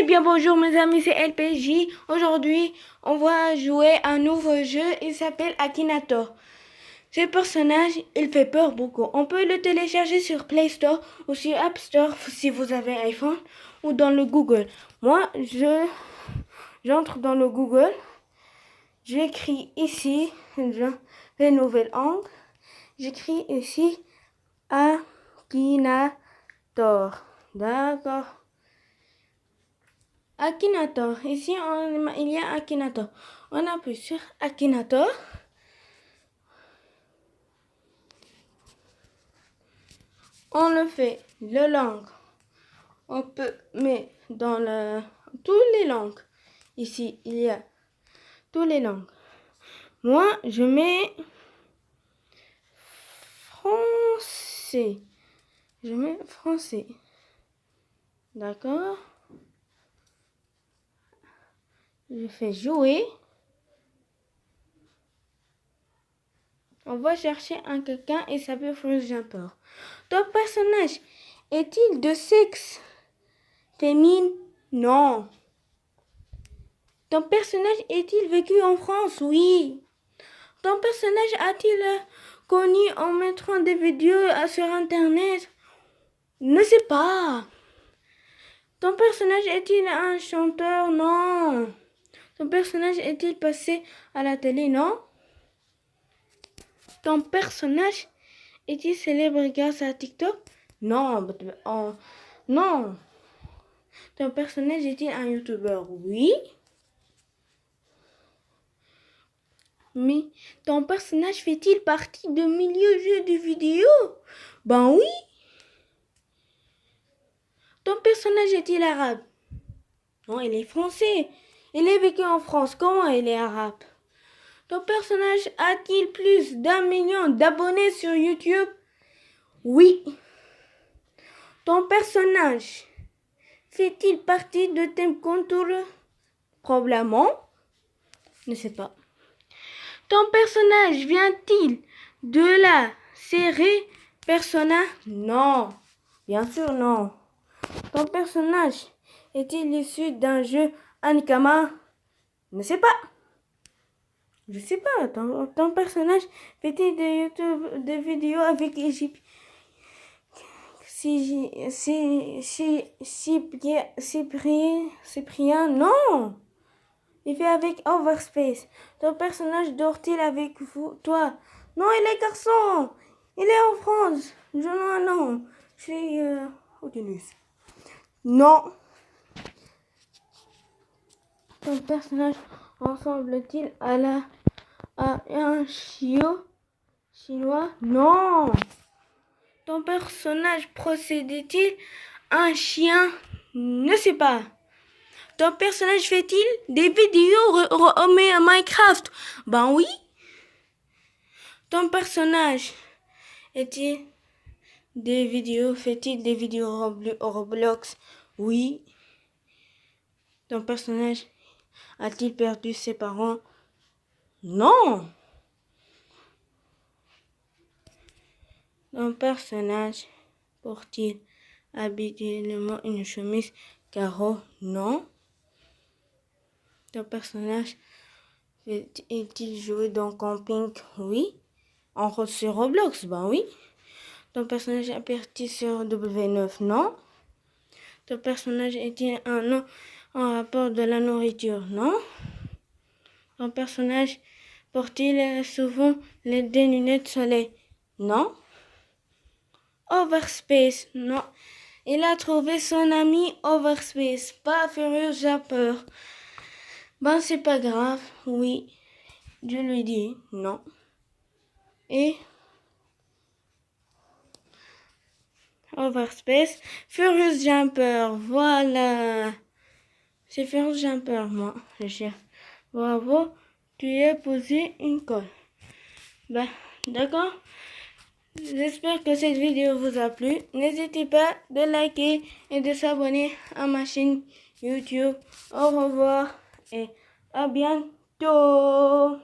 bien bonjour mes amis, c'est LPJ. Aujourd'hui, on va jouer un nouveau jeu, il s'appelle Akinator. Ce personnage, il fait peur beaucoup. On peut le télécharger sur Play Store ou sur App Store si vous avez iPhone ou dans le Google. Moi, j'entre dans le Google, j'écris ici, les nouvelles angles, j'écris ici Akinator. D'accord. Akinator. Ici, il y a Akinator. On appuie sur Akinator. On le fait le langue. On peut mettre dans toutes les langues. Ici, il y a toutes les langues. Moi, je mets français. Je mets français. D'accord. Je fais jouer. On va chercher un quelqu'un et s'appelle Forest Jumper. Ton personnage est-il de sexe féminin? Non. Ton personnage est-il vécu en France? Oui. Ton personnage a-t-il connu en mettant des vidéos sur Internet? Ne sais pas. Ton personnage est-il un chanteur? Non. Ton personnage est-il passé à la télé? Non. Ton personnage est-il célèbre grâce à TikTok? Non. Non. Ton personnage est-il un YouTuber? Oui. Mais ton personnage fait-il partie de milieu jeux de vidéo? Ben oui. Ton personnage est-il arabe? Non, il est français. Il est vécu en France. Comment il est arabe? Ton personnage a-t-il plus d'1 million d'abonnés sur YouTube? Oui. Ton personnage fait-il partie de Team Contour? Probablement. Ne sais pas. Ton personnage vient-il de la série Persona? Non. Bien sûr, non. Ton personnage est-il issu d'un jeu Anikama? Ne sais pas. Je sais pas. Ton personnage fait-il de YouTube des vidéos avec Égypte? Cyprien? Non. Il fait avec Overspace. Ton personnage dort-il avec toi? Non, il est garçon. Il est en France. Non. Je suis au Tunis. Non. Ton personnage ressemble-t-il à un chiot chinois? Non. Ton personnage procède-t-il un chien? Ne sais pas. Ton personnage fait-il des vidéos à Minecraft? Ben oui. Ton personnage fait-il des vidéos Roblox? Oui. Ton personnage a-t-il perdu ses parents? Non. Ton personnage porte-t-il habituellement une chemise carreau? Non. Ton personnage est-il joué dans Camping? Oui. Sur Roblox? Ben oui. Ton personnage est sur W9? Non. Ton personnage est-il un nom en rapport de la nourriture? Non. Ton personnage porte-t-il souvent des lunettes de soleil? Non. Overspace? Non. Il a trouvé son ami Overspace, pas Furious Jumper. Ben c'est pas grave, oui. Je lui dis non. Et Overspace, Furious Jumper, voilà. C'est Furious Jumper, moi. Bravo, tu as posé une colle. Ben, d'accord. J'espère que cette vidéo vous a plu. N'hésitez pas de liker et de s'abonner à ma chaîne YouTube. Au revoir et à bientôt.